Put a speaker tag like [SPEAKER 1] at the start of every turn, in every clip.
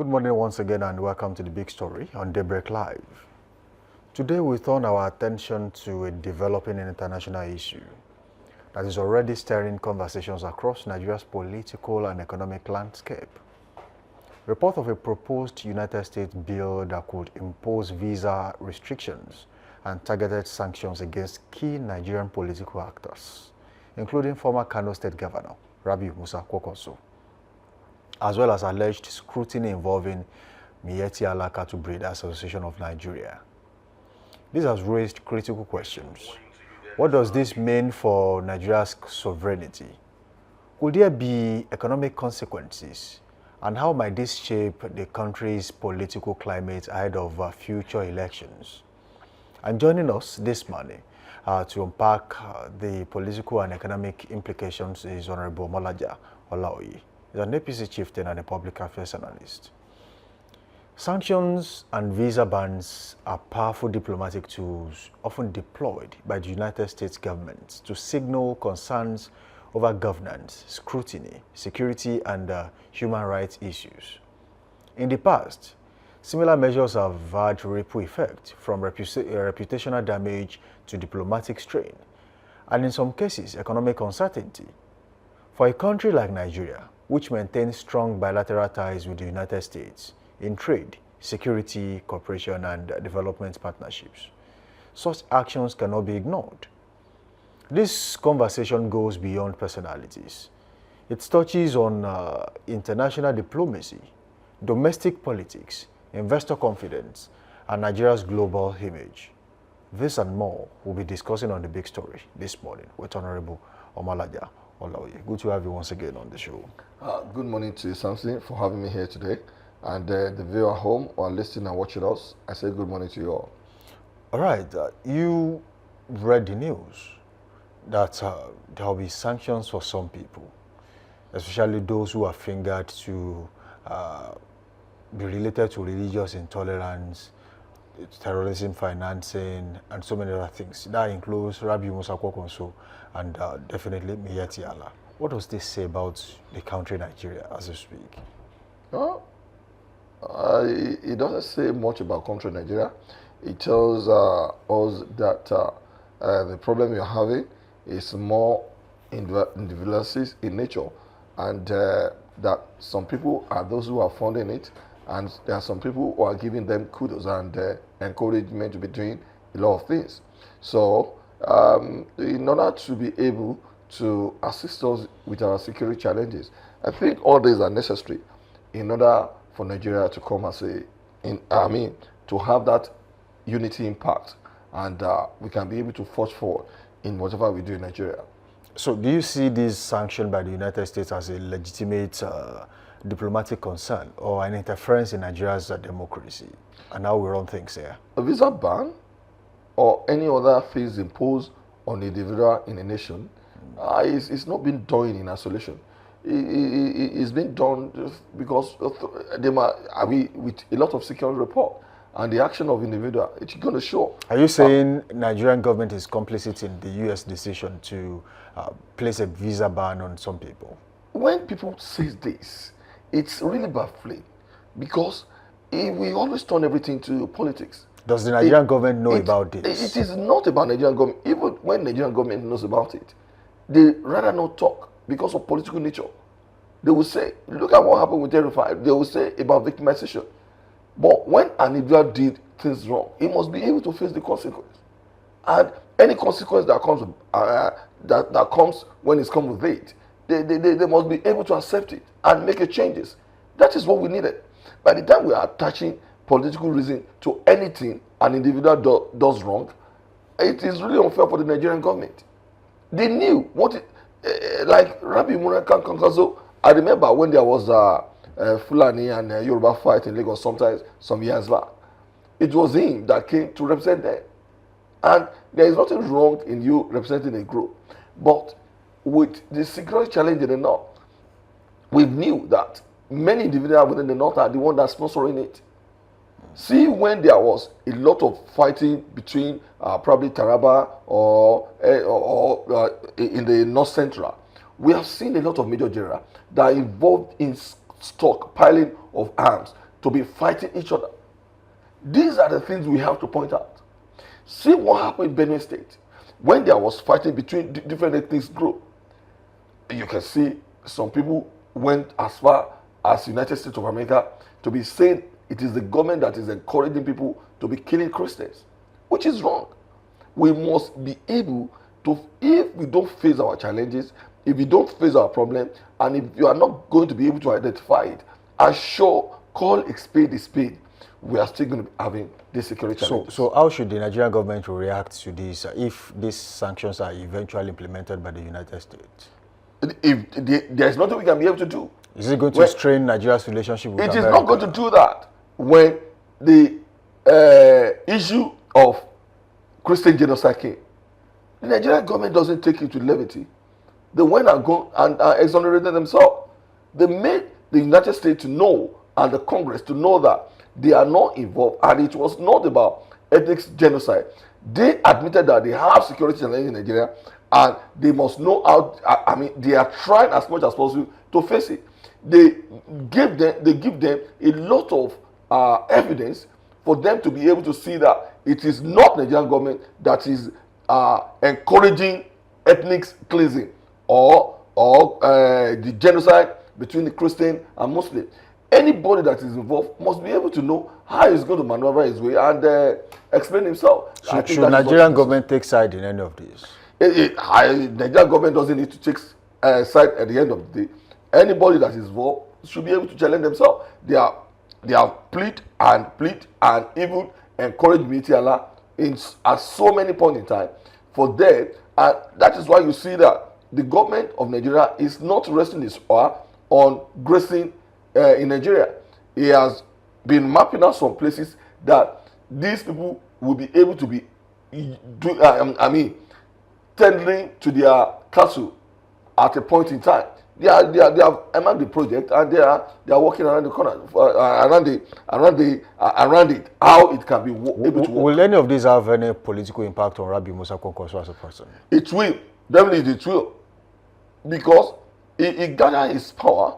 [SPEAKER 1] Good morning once again and welcome to the big story on Daybreak Live. Today we turn our attention to a developing international issue that is already stirring conversations across Nigeria's political and economic landscape. Report of a proposed United States bill that could impose visa restrictions and targeted sanctions against key Nigerian political actors, including former Kano State Governor Rabiu Kwankwaso, as well as alleged scrutiny involving Miyetti Allah Cattle Breeders Association of Nigeria. This has raised critical questions. What does this mean for Nigeria's sovereignty? Could there be economic consequences? And how might this shape the country's political climate ahead of future elections? And joining us this morning to unpack the political and economic implications is Honorable Miyetti Allah. He's an APC chieftain and a public affairs analyst. Sanctions and visa bans are powerful diplomatic tools often deployed by the United States government to signal concerns over governance, scrutiny, security, and human rights issues. In the past, similar measures have had ripple effect from reputational damage to diplomatic strain, and in some cases, economic uncertainty. For a country like Nigeria, which maintains strong bilateral ties with the United States in trade, security, cooperation, and development partnerships, such actions cannot be ignored. This conversation goes beyond personalities. It touches on international diplomacy, domestic politics, investor confidence, and Nigeria's global image. This and more we'll be discussing on the big story this morning with Honorable Miyetti Allah. Good to have you once again on the show.
[SPEAKER 2] Good morning to you, Samson, for having me here today. And the viewer home or listening and watching us, I say good morning to you all.
[SPEAKER 1] All right. You read the news that there will be sanctions for some people, especially those who are fingered to be related to religious intolerance, terrorism financing, and so many other things. That includes Rabiu Kwankwaso and definitely Miyetti Allah. What does this say about the country Nigeria as we speak?
[SPEAKER 2] It doesn't say much about country Nigeria. It tells us that the problem you're having is more individualistic in nature, and that some people are those who are funding it, and there are some people who are giving them kudos and encouragement to be doing a lot of things. So in order to be able to assist us with our security challenges, I think all these are necessary in order for Nigeria to come as to have that unity impact, and we can be able to forge forward in whatever we do in Nigeria.
[SPEAKER 1] So do you see this sanction by the United States as a legitimate diplomatic concern or an interference in Nigeria's democracy and how we run things here?
[SPEAKER 2] A visa ban or any other fees imposed on an individual in a nation it's not been done in isolation. It's been done because with a lot of security report and the action of individual, it's going to show.
[SPEAKER 1] Are you saying Nigerian government is complicit in the U.S. decision to place a visa ban on some people?
[SPEAKER 2] When people say this, it's really baffling because we always turn everything to politics.
[SPEAKER 1] Does the Nigerian government know about this?
[SPEAKER 2] It is not about Nigerian government. Even when Nigerian government knows about it, they rather not talk because of political nature. They will say, look at what happened with Terrified. They will say about victimization. But when an individual did things wrong, he must be able to face the consequence. And any consequence that comes that comes when it's come with it, they must be able to accept it and make changes. That is what we needed. By the time we are attaching political reason to anything an individual does wrong, it is really unfair for the Nigerian government. They knew what like Rabiu Kwankwaso. I remember when there was Fulani and Yoruba fight in Lagos some years back. It was him that came to represent them. And there is nothing wrong in you representing a group. But with the security challenge in the north, we knew that many individuals within the north are the one that's sponsoring it. See, when there was a lot of fighting between probably Taraba or in the north central, we have seen a lot of major generals that are involved in stockpiling of arms to be fighting each other. These are the things we have to point out. See what happened in Benue State when there was fighting between different ethnic groups. You can see some people went as far as United States of America to be saying it is the government that is encouraging people to be killing Christians, which is wrong. We must be able to, if we don't face our challenges, if we don't face our problem, and if you are not going to be able to identify it, assure, call a spade, we are still going to be having this security challenges.
[SPEAKER 1] So how should the Nigerian government react to this if these sanctions are eventually implemented by the United States?
[SPEAKER 2] If there's nothing we can be able to do.
[SPEAKER 1] Is it going to strain Nigeria's relationship with America?
[SPEAKER 2] It is not going to do that when the issue of Christian genocide came. The Nigerian government doesn't take it to levity. They went and go and exonerated themselves. They made the United States to know, and the Congress to know, that they are not involved, and it was not about ethnic genocide. They admitted that they have security challenges in Nigeria, and they must know how. I mean, they are trying as much as possible to face it. They give them a lot of evidence for them to be able to see that it is not the Nigerian government that is encouraging ethnic cleansing or the genocide between the Christian and Muslim. Anybody that is involved must be able to know how he's going to maneuver his way and explain himself.
[SPEAKER 1] Should Nigerian government take side in any of this?
[SPEAKER 2] Nigerian government doesn't need to take side at the end of the day. Anybody that is involved should be able to challenge themselves. They have plead and even encourage Miyetti Allah at so many points in time for them. And that is why you see that the government of Nigeria is not resting its power on grazing in Nigeria. He has been mapping out some places that these people will be able to be tendering to their castle at a point in time. They have earmarked the project, and they are working around the corner, around it, how it can be able to work.
[SPEAKER 1] Will any of these have any political impact on Rabiu Kwankwaso as a person?
[SPEAKER 2] It will, definitely it will, because he gathered his power,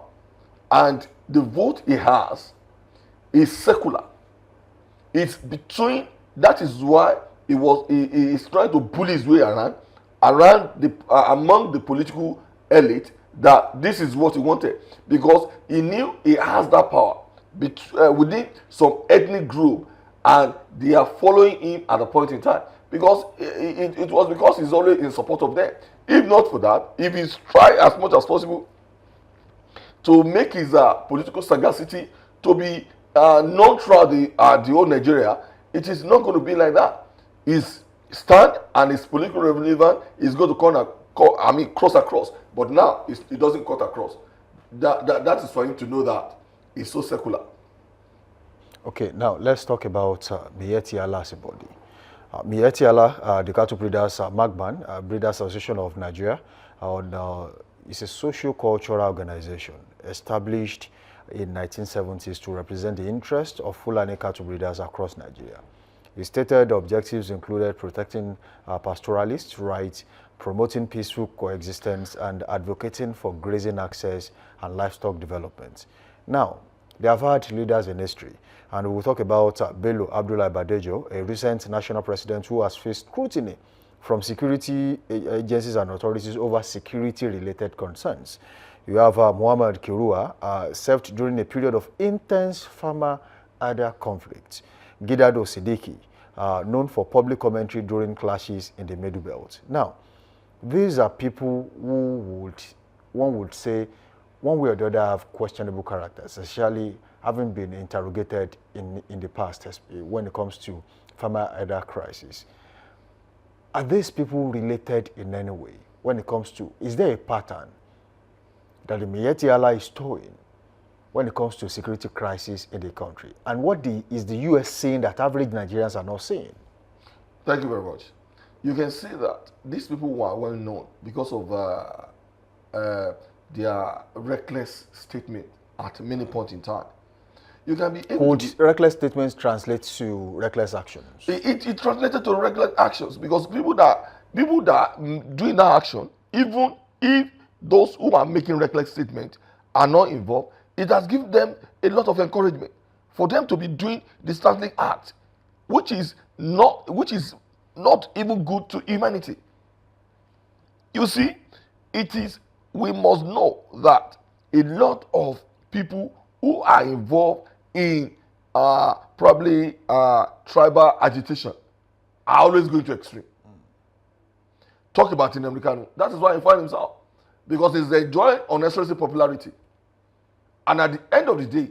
[SPEAKER 2] and the vote he has is secular. It's between. That is why he is trying to bully his way around among the political elite, that this is what he wanted, because he knew he has that power within some ethnic group, and they are following him at a point in time, because it was because he's always in support of them. If not for that, if he's tried as much as possible to make his political sagacity to be known throughout the whole Nigeria, it is not going to be like that. His stand and his political relevance is going to cross across. But now it doesn't cut across. That is for him to know that it's so secular.
[SPEAKER 1] Okay, now let's talk about Miyetti Allah as a body. Miyetti Allah, the cattle breeders, MAGBAN, Breeders Association of Nigeria, is a socio-cultural organization established in 1970s to represent the interests of Fulani cattle breeders across Nigeria. Its stated objectives included protecting pastoralists' rights, promoting peaceful coexistence, and advocating for grazing access and livestock development. Now, they have had leaders in history, and we will talk about Bello Abdullah Badejo, a recent national president who has faced scrutiny from security agencies and authorities over security-related concerns. You have Muhammad Kirua, served during a period of intense farmer-Ada conflict. Gidado Siddiqui, known for public commentary during clashes in the Middle Belt. Now, these are people who one would say, one way or the other, have questionable characters, especially having been interrogated in the past when it comes to farmer-Ada crisis. Are these people related in any way when it comes to, is there a pattern that the Miyetti Allah is towing when it comes to security crisis in the country? And what is the U.S. saying that average Nigerians are not saying?
[SPEAKER 2] Thank you very much. You can see that these people were well known because of their reckless statement at many points in time. You can be able to...
[SPEAKER 1] reckless statements translate to reckless actions?
[SPEAKER 2] It translated to reckless actions, because people that doing that action, even if those who are making reckless statements are not involved, it has given them a lot of encouragement for them to be doing the startling act, which is not even good to humanity. You see, we must know that a lot of people who are involved in probably tribal agitation are always going to extreme. Talk about Nnamdi Kanu. That is why he finds himself, because he's enjoying unnecessary popularity. And at the end of the day,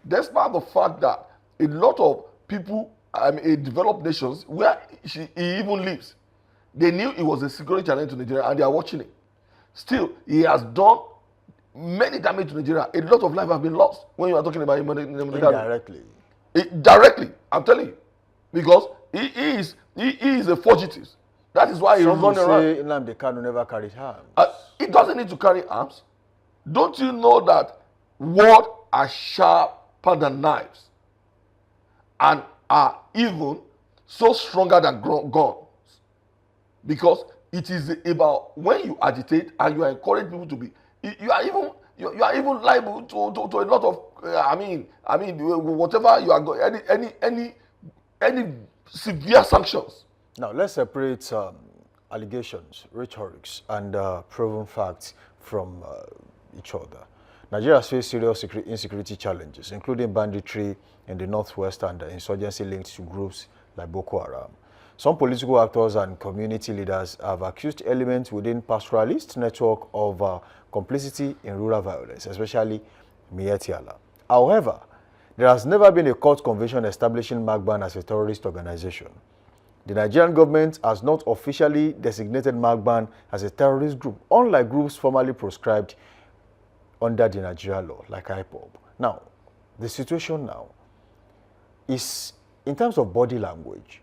[SPEAKER 2] despite the fact that a lot of people in developed nations where he even lives, they knew it was a security challenge to Nigeria and they are watching it. Still, he has done many damage to Nigeria. A lot of lives have been lost when you are talking about him.
[SPEAKER 1] Indirectly.
[SPEAKER 2] Directly, I'm telling you. Because he is a fugitive. That is why he's running around.
[SPEAKER 1] Some say Nnamdi Kanu never carried arms.
[SPEAKER 2] He doesn't need to carry arms. Don't you know that words are sharper than knives and are even so stronger than guns? Because it is about when you agitate and you encourage people to be, you are even liable to a lot of whatever you are going, any severe sanctions.
[SPEAKER 1] Now let's separate allegations, rhetorics, and proven facts from each other. Nigeria has faced serious insecurity challenges, including banditry in the northwest and insurgency linked to groups like Boko Haram. Some political actors and community leaders have accused elements within pastoralist network of complicity in rural violence, especially Miyetti Allah. However, there has never been a court conviction establishing Magban as a terrorist organization. The Nigerian government has not officially designated Magban as a terrorist group, unlike groups formerly proscribed under the Nigerian law, like IPOB. Now, the situation now is, in terms of body language,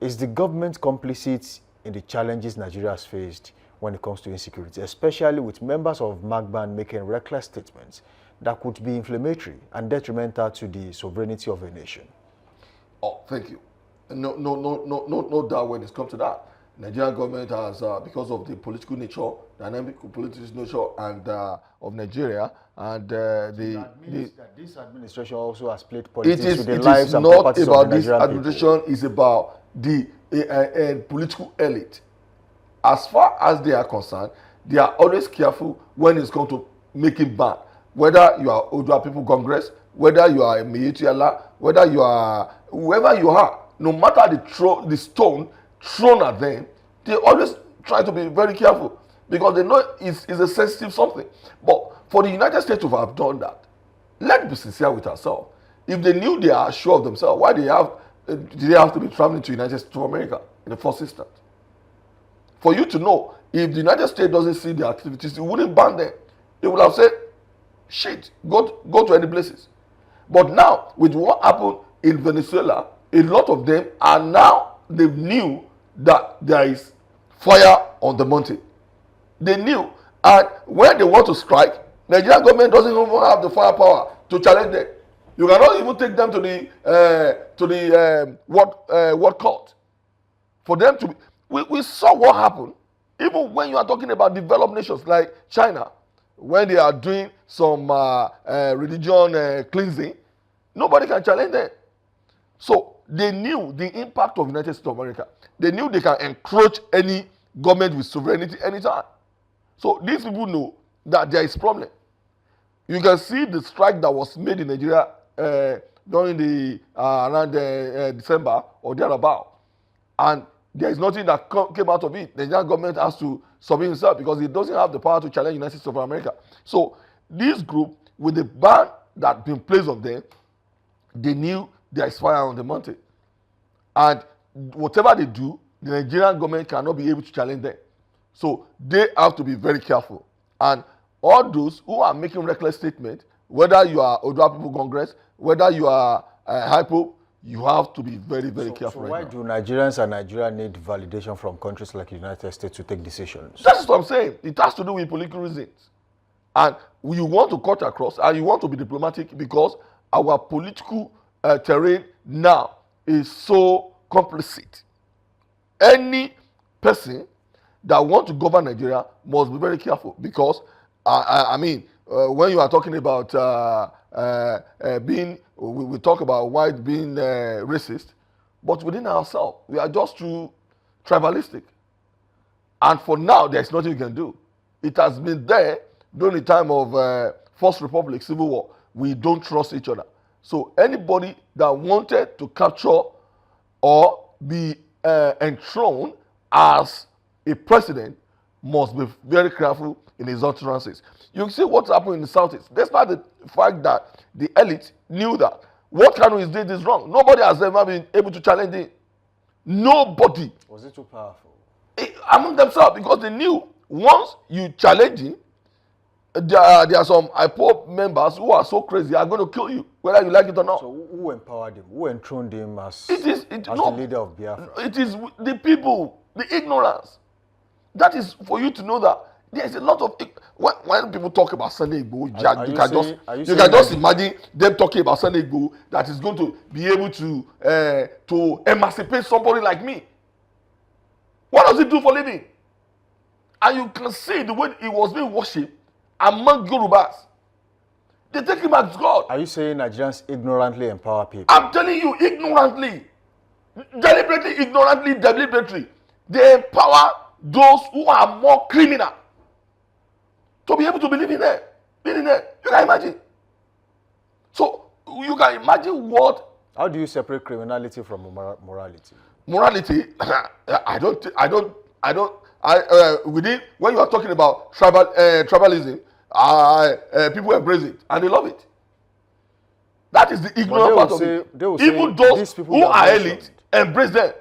[SPEAKER 1] is the government complicit in the challenges Nigeria has faced when it comes to insecurity, especially with members of Magban making reckless statements that could be inflammatory and detrimental to the sovereignty of a nation?
[SPEAKER 2] Oh, thank you. No doubt when it comes to that. Nigerian government has, because of the political nature, dynamic political nature and of Nigeria, and that
[SPEAKER 1] this administration also has played politics with the
[SPEAKER 2] it
[SPEAKER 1] lives
[SPEAKER 2] is
[SPEAKER 1] and
[SPEAKER 2] not
[SPEAKER 1] properties
[SPEAKER 2] about
[SPEAKER 1] of the
[SPEAKER 2] this
[SPEAKER 1] Nigerian
[SPEAKER 2] administration.
[SPEAKER 1] people.
[SPEAKER 2] Is about the political elite. As far as they are concerned, they are always careful when it's come to making ban. Whether you are Odua People Congress, whether you are Miyetti Allah, whether you are whoever you are, no matter the stone thrown at them, they always try to be very careful because they know it's a sensitive something. But for the United States to have done that, let's be sincere with ourselves. If they knew they are sure of themselves, why do they have to be traveling to the United States of America in the first instance? For you to know, if the United States doesn't see the activities, it wouldn't ban them. It would have said, shit, go to any places. But now, with what happened in Venezuela, a lot of them are now, they knew that there is fire on the mountain. They knew, and when they want to strike, Nigerian government doesn't even have the firepower to challenge them. You cannot even take them to the what court for them to. We saw what happened. Even when you are talking about developed nations like China, when they are doing some religion cleansing, nobody can challenge them. So they knew the impact of the United States of America. They knew they can encroach any government with sovereignty anytime. So these people know that there is problem. You can see the strike that was made in Nigeria during the around December or thereabout, and there is nothing that came out of it. The Nigerian government has to submit himself because it doesn't have the power to challenge the United States of America. So this group, with the ban that been placed on them, they knew there is fire on the mountain, and whatever they do, the Nigerian government cannot be able to challenge them. So they have to be very careful. And all those who are making reckless statements, whether you are Odua People Congress, whether you are Hypo, you have to be very, very careful.
[SPEAKER 1] So why do Nigerians and Nigeria need validation from countries like the United States to take decisions?
[SPEAKER 2] That's what I'm saying. It has to do with political reasons. And you want to cut across and you want to be diplomatic because our political terrain now is so complicit. Any person that wants to govern Nigeria must be very careful because, when you are talking about we talk about white being racist, but within ourselves, we are just too tribalistic. And for now, there's nothing you can do. It has been there during the time of First Republic, Civil War. We don't trust each other. So anybody that wanted to capture or be enthroned as a president must be very careful in his utterances. You see what's happening in the Southeast. Despite the fact that the elite knew that what Kanu is doing is wrong, nobody has ever been able to challenge it. Nobody.
[SPEAKER 1] Was it too powerful?
[SPEAKER 2] Among themselves, because they knew once you challenge him, there are some IPOB members who are so crazy, are going to kill you, whether you like it or not.
[SPEAKER 1] So who empowered him? Who enthroned him as
[SPEAKER 2] the
[SPEAKER 1] leader of Biafra?
[SPEAKER 2] It is the people, the ignorance. That is for you to know that there is a lot of... When people talk about Sunday Igboho, you can just imagine them talking about Sunday Igboho that is going to be able to emancipate somebody like me. What does he do for living? And you can see the way he was being worshipped among Yorubas. They take him as God.
[SPEAKER 1] Are you saying Nigerians ignorantly empower people?
[SPEAKER 2] I'm telling you, ignorantly. Deliberately. They empower those who are more criminal to be able to believe in them. You can imagine. So you can imagine what...
[SPEAKER 1] How do you separate criminality from morality?
[SPEAKER 2] Morality, within, when you are talking about tribalism, people embrace it and they love it. That is the ignorant part of it. Even those who are elite embrace them.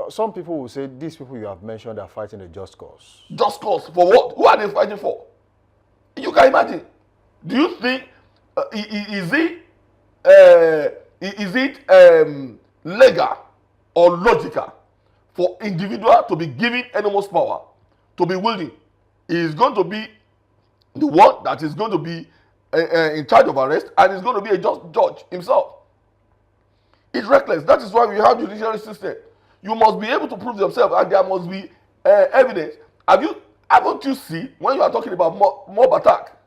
[SPEAKER 1] Some people will say these people you have mentioned are fighting a just cause.
[SPEAKER 2] Just cause for what? Who are they fighting for? You can imagine. Do you think is it legal or logical for individual to be given enormous power, to be wielding? He is going to be the one that is going to be in charge of arrest, and is going to be a just judge himself. It's reckless. That is why we have judicial system. You must be able to prove yourself, and there must be evidence. Haven't you seen when you are talking about mob attack?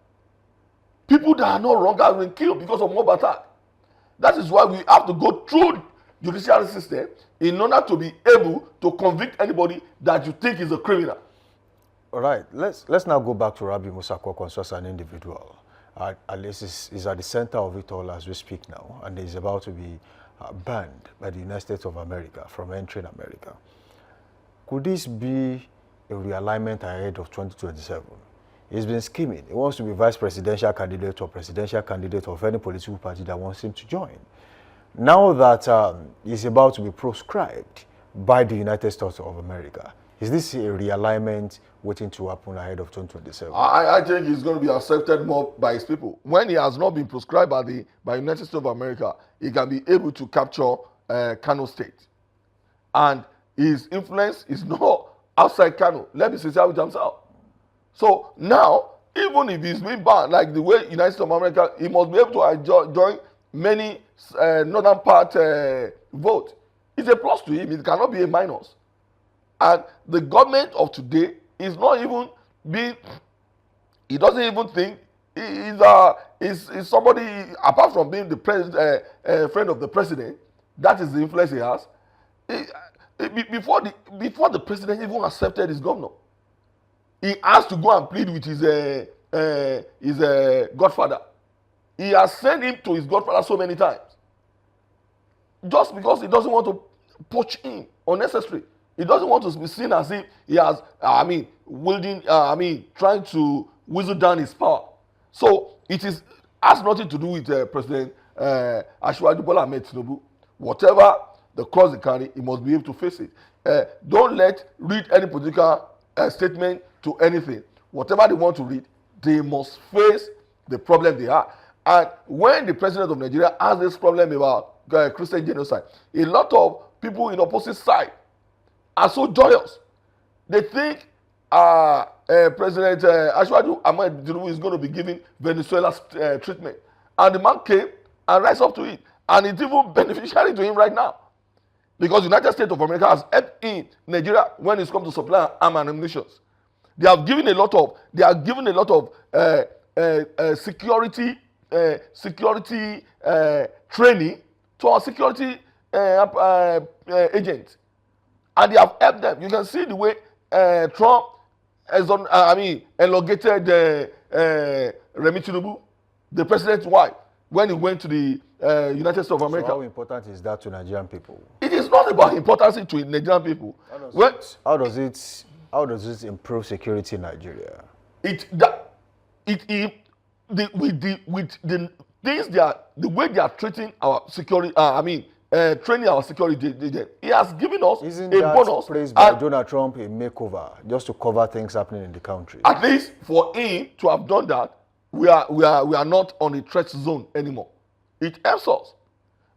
[SPEAKER 2] People that are no longer being killed because of mob attack. That is why we have to go through judicial system in order to be able to convict anybody that you think is a criminal.
[SPEAKER 1] All right, let's now go back to Rabiu Kwankwaso as an individual. At least is at the center of it all as we speak now, and is about to be banned by the United States of America from entering America. Could this be a realignment ahead of 2027? He's been scheming. He wants to be vice presidential candidate or presidential candidate of any political party that wants him to join. Now that he's about to be proscribed by the United States of America, is this a realignment waiting to happen ahead of 2027?
[SPEAKER 2] I think he's going to be accepted more by his people. When he has not been proscribed by the United States of America, he can be able to capture Kano State. And his influence is not outside Kano. Let me say that with himself. So now, even if he's being banned, like the way United States of America, he must be able to join many northern part vote. It's a plus to him. It cannot be a minus. And the government of today is not even being, he doesn't even think he's somebody, apart from being the friend of the president. That is the influence he has. Before the president even accepted his governor, he has to go and plead with his godfather. He has sent him to his godfather so many times, just because he doesn't want to poach him unnecessary. He doesn't want to be seen as if he has, trying to whistle down his power. So it has nothing to do with President Asiwaju Bola Ahmed Tinubu. Whatever the cross they carry, he must be able to face it. Don't read any political statement to anything. Whatever they want to read, they must face the problem they have. And when the president of Nigeria has this problem about Christian genocide, a lot of people in opposite side are so joyous. They think President Asiwaju Ahmed Tinubu is going to be giving Venezuela's treatment. And the man came and rise up to it. And it's even beneficiary to him right now. Because the United States of America has helped in Nigeria when it comes to supply arms and ammunition. They are giving a lot of security training to our security agents, and they have helped them. You can see the way Trump has done. Elongated Remi Tinubu, the president's wife, when he went to the United States of America.
[SPEAKER 1] So how important is that to Nigerian people?
[SPEAKER 2] It is not about importance to Nigerian people.
[SPEAKER 1] How does it improve security in Nigeria?
[SPEAKER 2] With the things the way they are treating our security, training our security, he has given us
[SPEAKER 1] Isn't
[SPEAKER 2] a
[SPEAKER 1] that
[SPEAKER 2] bonus.
[SPEAKER 1] praised by Donald Trump a makeover just to cover things happening in the country?
[SPEAKER 2] At least for him to have done that, we are not on a threat zone anymore. It helps us,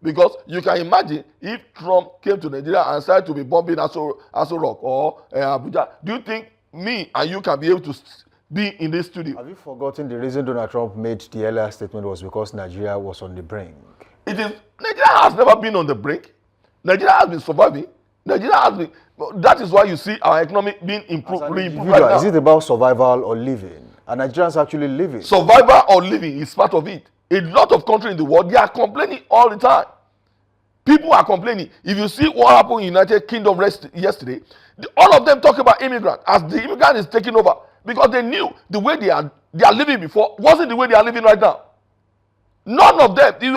[SPEAKER 2] because you can imagine if Trump came to Nigeria and started to be bombing Aso Rock or Abuja. Do you think me and you can be able to be in this studio?
[SPEAKER 1] Have you forgotten the reason Donald Trump made the earlier statement was because Nigeria was on the brink?
[SPEAKER 2] Nigeria has never been on the brink. Nigeria has been surviving. That is why you see our economy being improved. Right now.
[SPEAKER 1] Is it about survival or living? Are Nigerians actually living?
[SPEAKER 2] Survival or living is part of it. A lot of countries in the world, they are complaining all the time. People are complaining. If you see what happened in United Kingdom yesterday, all of them talk about immigrants as the immigrant is taking over, because they knew the way they are living before wasn't the way they are living right now. None of them. You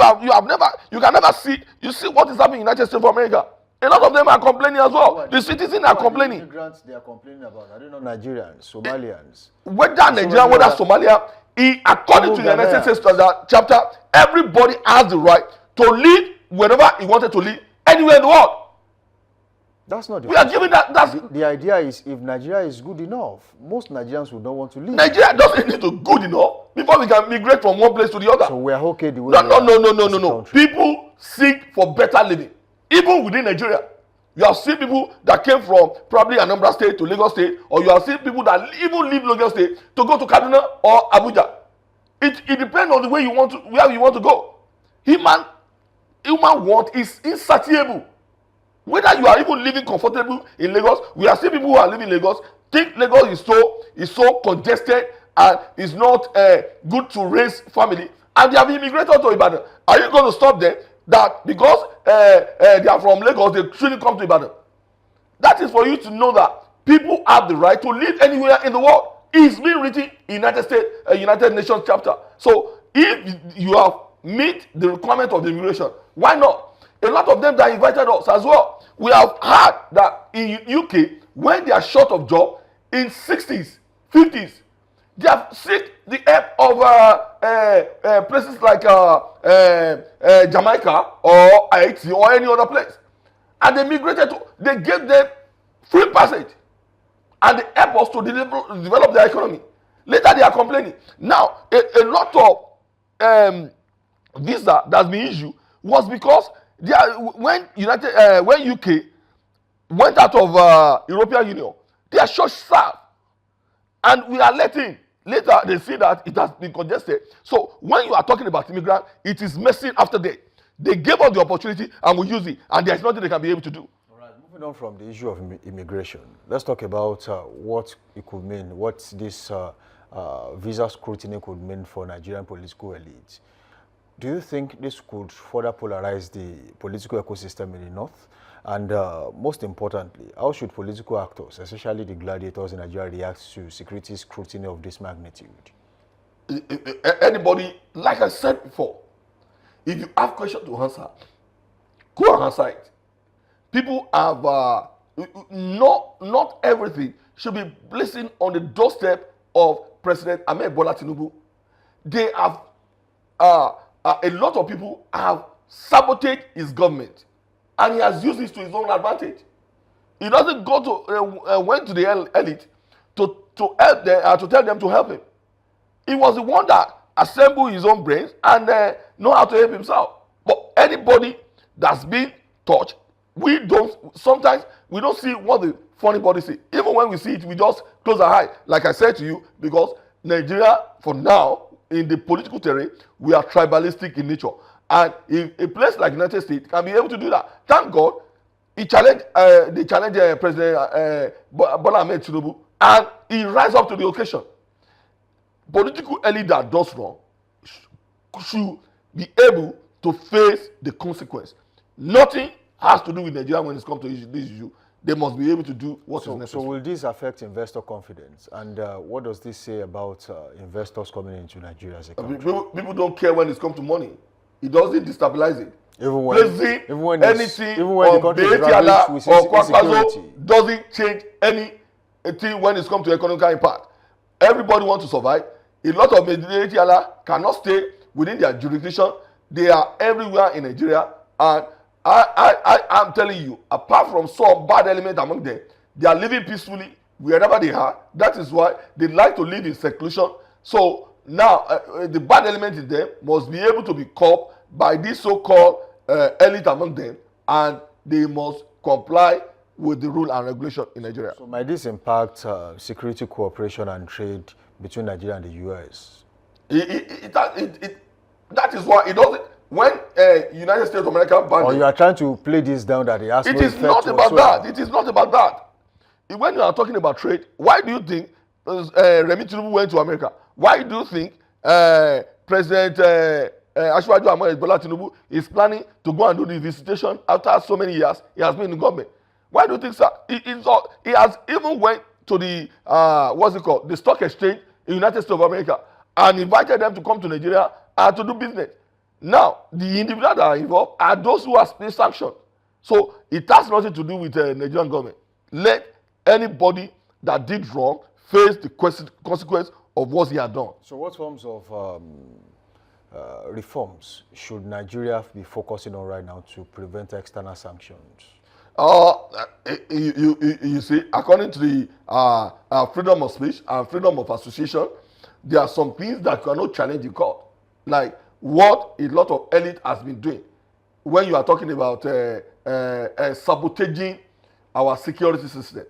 [SPEAKER 2] can never see. You see what is happening in the United States of America. A lot of them are complaining as well. The citizens are complaining.
[SPEAKER 1] The immigrants they are complaining about, I don't know, Nigerians, Somalians.
[SPEAKER 2] Whether Nigeria, whether Somalia, according to the United States chapter, everybody has the right to live wherever he wanted to live, anywhere in the world.
[SPEAKER 1] That's not the
[SPEAKER 2] We are giving that.
[SPEAKER 1] The idea is, if Nigeria is good enough, most Nigerians would not want to leave.
[SPEAKER 2] Nigeria doesn't need to be good enough before we can migrate from one place to the other.
[SPEAKER 1] So we are okay the way
[SPEAKER 2] No. People seek for better living. Even within Nigeria, you have seen people that came from probably Anambra State to Lagos State, or you have seen people that even leave Lagos State to go to Kaduna or Abuja. It depends on the way where you want to go. Human want is insatiable. Whether you are even living comfortable in Lagos, we are seeing people who are living in Lagos think Lagos is so congested and is not good to raise family, and they have immigrated to Ibadan. Are you going to stop them? That because they are from Lagos, they shouldn't come to Ibadan? That is for you to know that people have the right to live anywhere in the world. It's been written in United Nations chapter. So if you have meet the requirement of the immigration, why not? A lot of them that invited us as well. We have heard that in UK, when they are short of job in 60s, 50s, they have sought the help of places like Jamaica or Haiti or any other place, and they migrated to. They gave them free passage, and they help us to develop their economy. Later, they are complaining. Now, a lot of visa that's been issued was because when UK went out of European Union, they are short-staffed, and we are letting. Later, they see that it has been congested. So when you are talking about immigrants, it is messing after that. They gave us the opportunity and we use it, and there is nothing they can be able to do.
[SPEAKER 1] All right, moving on from the issue of immigration, let's talk about what it could mean, what this visa scrutiny could mean for Nigerian political elites. Do you think this could further polarize the political ecosystem in the north? And most importantly, how should political actors, especially the gladiators in Nigeria, react to security scrutiny of this magnitude?
[SPEAKER 2] Anybody, like I said before, if you have questions to answer, go and answer it. People have, not everything should be placing on the doorstep of President Ahmed Bola Tinubu. They have, a lot of people have sabotaged his government, and he has used this to his own advantage. He doesn't go to went to the elite to help them, to tell them to help him. He was the one that assembled his own brains and know how to help himself. But anybody that's been touched, sometimes we don't see what the funny body see. Even when we see it, we just close our eyes. Like I said to you, because Nigeria, for now, in the political terrain, we are tribalistic in nature. And if a place like United States can be able to do that, thank God, they challenged President Bola Ahmed Tinubu, and he rise up to the occasion. political elite that does wrong should be able to face the consequence. Nothing has to do with Nigeria when it comes to this issue. They must be able to do what is necessary.
[SPEAKER 1] So will this affect investor confidence? And what does this say about investors coming into Nigeria as a country?
[SPEAKER 2] People don't care when it comes to money. It doesn't destabilize it.
[SPEAKER 1] Even when
[SPEAKER 2] anything
[SPEAKER 1] the country is
[SPEAKER 2] Miyetti Allah
[SPEAKER 1] with
[SPEAKER 2] or Kwankwaso
[SPEAKER 1] insecurity
[SPEAKER 2] doesn't change anything when it comes to economic impact. Everybody wants to survive. A lot of Miyetti Allah cannot stay within their jurisdiction. They are everywhere in Nigeria, and I'm telling you, apart from some bad element among them, they are living peacefully wherever they are. That is why they like to live in seclusion. So now the bad element in them must be able to be caught by this so-called elite among them, and they must comply with the rule and regulation in Nigeria.
[SPEAKER 1] So might this impact security cooperation and trade between Nigeria and the US?
[SPEAKER 2] That is why it doesn't. When United States of America banned
[SPEAKER 1] or you are trying to play this down that it has no effect
[SPEAKER 2] not about that. It is not about that. When you are talking about trade, why do you think Rabiu Tinubu went to America? Why do you think President Asiwaju Ahmed Bola Tinubu is planning to go and do the visitation after so many years he has been in the government? Why do you think, sir? He has even went to the the stock exchange in the United States of America and invited them to come to Nigeria and to do business. Now, the individuals that are involved are those who are being sanctioned. So it has nothing to do with the Nigerian government. Let anybody that did wrong face the consequence of what he had done.
[SPEAKER 1] So what forms of reforms should Nigeria be focusing on right now to prevent external sanctions?
[SPEAKER 2] You see, according to the freedom of speech and freedom of association, there are some things that cannot challenge the court, like what a lot of elite has been doing. When you are talking about sabotaging our security system,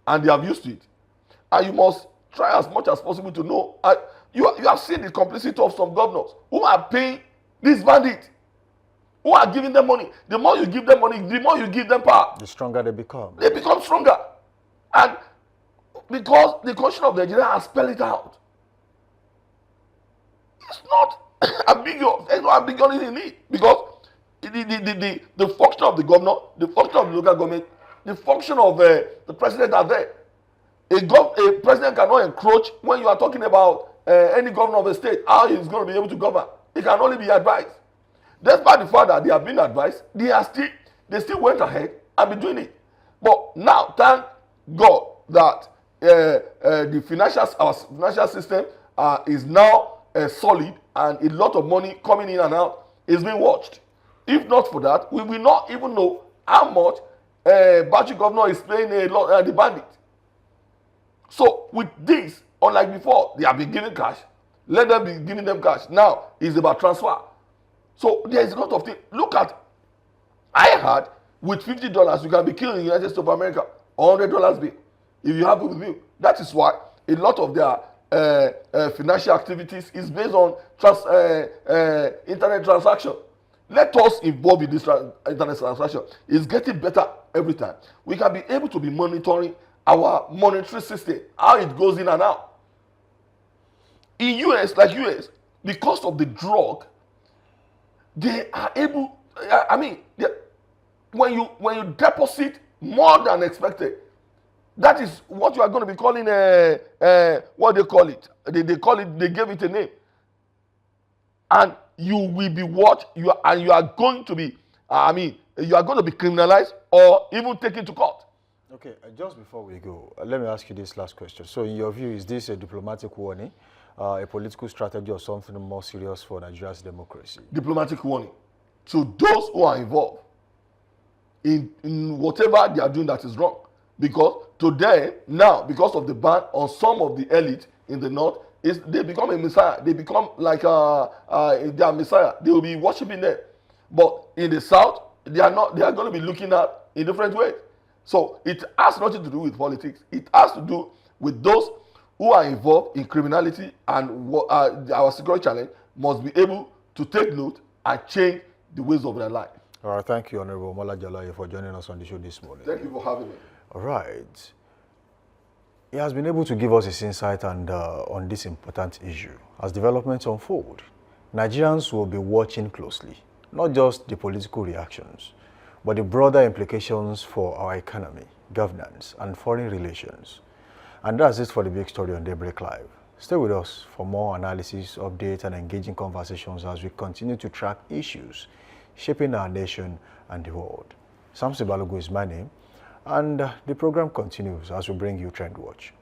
[SPEAKER 2] and they have used it, and you must try as much as possible to know. You have seen the complicity of some governors who are paying these bandits, who are giving them money. The more you give them money, the more you give them power.
[SPEAKER 1] The stronger they become.
[SPEAKER 2] They become stronger. And because the Constitution of Nigeria has spelled it out, it's not ambiguous. There's no ambiguity in it. Because the function of the governor, the function of the local government, the function of the president are there. A president cannot encroach when you are talking about any governor of a state, how he's going to be able to govern. He can only be advised. Despite the fact that they have been advised, they still went ahead and be doing it. But now, thank God that our financial system is now solid, and a lot of money coming in and out is being watched. If not for that, we will not even know how much Bauchi governor is paying the bandit. So with this, unlike before, they have been giving cash. Let them be giving them cash. Now it's about transfer. So there is a lot of things. Look at, I heard with $50 you can be killed in the United States of America, $100 bill if you have it with you. That is why a lot of their financial activities is based on internet transaction. Let us involve in this internet transaction. It's getting better every time. We can be able to be monitoring our monetary system, how it goes in and out. In US, because of the drug, they are able, when you deposit more than expected, that is what you are going to be calling what they call it. They gave it a name. And you will be watched, you are going to be, you are going to be criminalized or even taken to court.
[SPEAKER 1] Okay, just before we go, let me ask you this last question. So in your view, is this a diplomatic warning, a political strategy, or something more serious for Nigeria's democracy?
[SPEAKER 2] Diplomatic warning to those who are involved in whatever they are doing that is wrong. Because today, now, because of the ban on some of the elite in the north, they become a messiah. They become like their messiah. They will be worshiping them. But in the south, they are not. They are going to be looking at in different ways. So it has nothing to do with politics. It has to do with those who are involved in criminality, and our security challenge must be able to take note and change the ways of their life.
[SPEAKER 1] All right, thank you, Honorable Mola Jalaye, for joining us on the show this morning.
[SPEAKER 2] Thank you for having me.
[SPEAKER 1] All right. He has been able to give us his insight on this important issue. As developments unfold, Nigerians will be watching closely, not just the political reactions, but the broader implications for our economy, governance, and foreign relations. And that's it for the big story on Daybreak Live. Stay with us for more analysis, updates, and engaging conversations as we continue to track issues shaping our nation and the world. Samson Balogun is my name, and the program continues as we bring you Trend Watch.